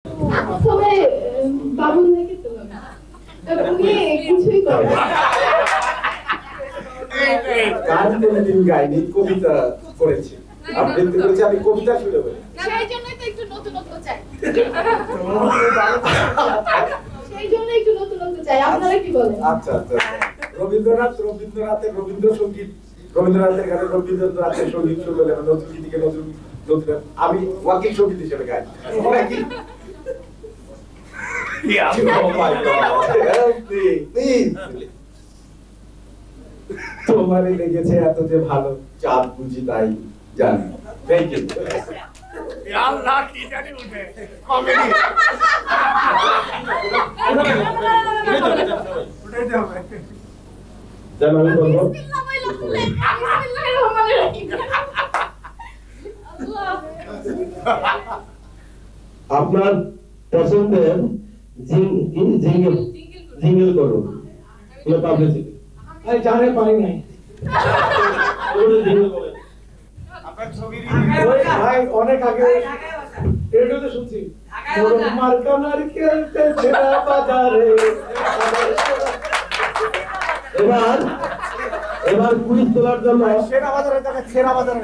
প্রথমে বাবুল থেকে উনি কিছুই করেন গান কোনদিন গাইনি, কবিতা করেছি। আবৃত্তি করেছি, আমি কবিতা শুনে বলি। সেই জন্যই তো একটু নতুনত্ব চাই। সেই জন্য একটু নতুনত্ব চাই। আপনারা কি বলেন? আচ্ছা আচ্ছা। রবীন্দ্রনাথের রবীন্দ্রসঙ্গীত, রবীন্দ্রনাথের গানে রবীন্দ্রনাথের সঙ্গীত শুনলে নতুন গীতিকে নতুন নতুন আমি ওয়াকিং সঙ্গীত হিসেবে গাই। তোমারই লেগেছে এত যে ভালো, চাঁদ বুঝি তাই জানি। Thank you. আল্লাহ কি জানি উঠে কমেডি উঠে যাবে জানো আমি বলবো আপনার পছন্দের জিঙ্গল করুন পাবলিসিটি। আরে জানে পারি নাই আপনার ছবির ভাই অনেক আগে রেডিওতে শুনছি মার্কা নারকেলতে ছেড়া বাজারে। এবার কুইজ তোলার জন্য সেরা বাজারে যাবে, সেরা বাজারে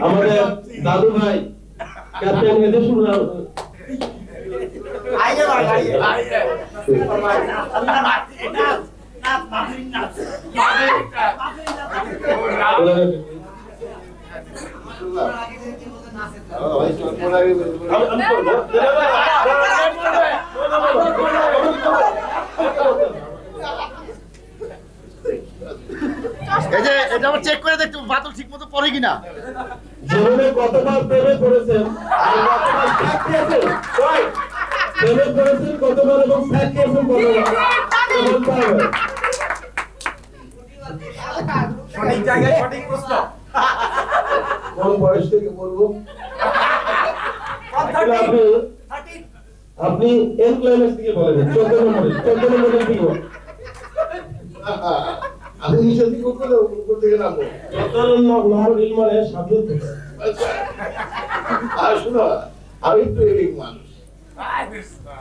আমাদের দাদু ভাই ক্যাপ্টেন এসে শুনলাম। আইয়ে ভাই আইয়ে আইয়ে আল্লাহ নাচ নাচ মাফিন নাচ এই যে এটা আমরা চেক করে দেখতে বাদল ঠিক মতো পড়ে কিনা। জীবনে কতবার প্রেমে পড়েছেন প্রেমে পড়েছেন কতবার এবং স্যাক করেছেন কতবার? সঠিক জায়গায় সঠিক প্রশ্ন। কোন বয়স থেকে বলবো? আপনি এন ক্লাইম্যাক্স থেকে বলেন 14 নম্বরে থেকে বলেন। আমি নিচে থেকে উপর থেকে নামবো 14 নম্বর রিল মানে সাধু থেকে। আর শুনো, আমি একটু এলিক মানুষ,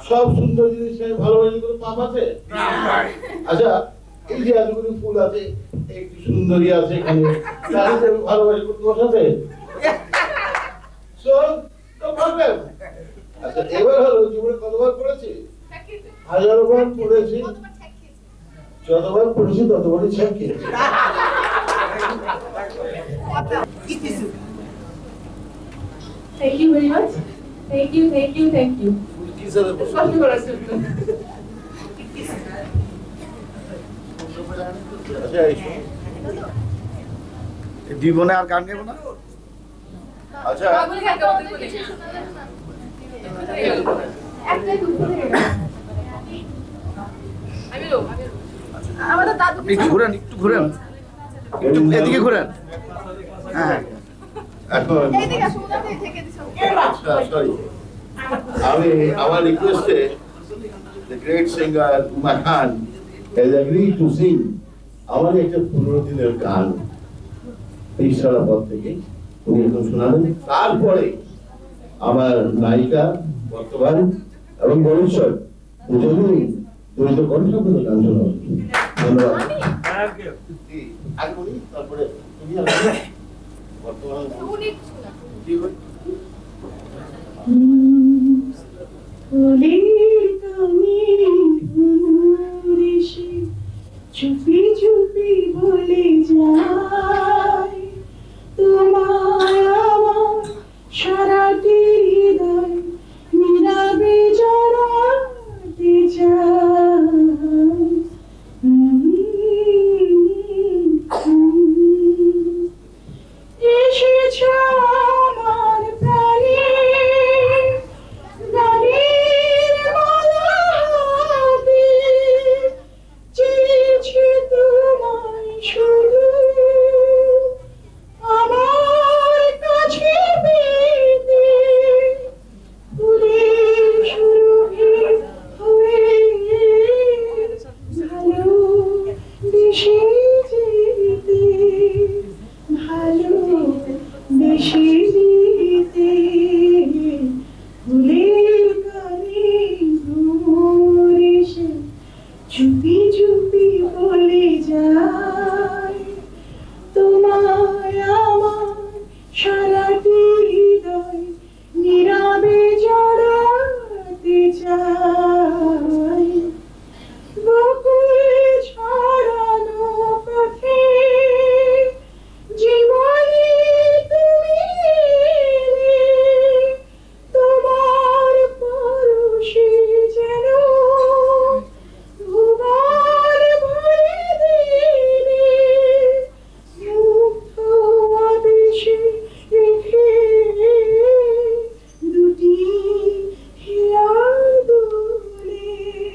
সব সুন্দর জিনিস ভালোবাসি কোনো পাপ আছে? আচ্ছা এই যে এতগুলো ফুল আছে, একটু সুন্দরী আছে এখানে, তাদের ভালোবাসি কোনো দোষ আছে? আচ্ছা এবার হলো জীবনে কতবার পড়েছি? 1000 বার পড়েছি, যতবার পড়েছি ততবারই ছেক খেয়েছি। Thank you very much. Thank you. কষ্ট করার জন্য। জীবনে আর গান গাইবো না। আচ্ছা বাবুল গান গাবো বলে একটাই দুটো থেকে আমি লো আমাদের দাদু একটু ঘুরেন একটু এদিকে ঘুরেন। হ্যাঁ এখন এইদিকে আসুন না থেকে দিছো। আচ্ছা সরি, আমি আমার রিকোয়েস্টে the great singer Umar Khan has agreed to sing আমার একটা 15 দিনের গান ঈশ্বরা পদ থেকে উনি এখন শোনাবেন। তারপরে আমার নায়িকা বর্তমান এবং ভবিষ্যৎ দুজনেই দ্বৈত কণ্ঠে গান শোনাবেন। ধন্যবাদ। আগে তারপরে তুমি বর্তমান উনি কি হয় Holy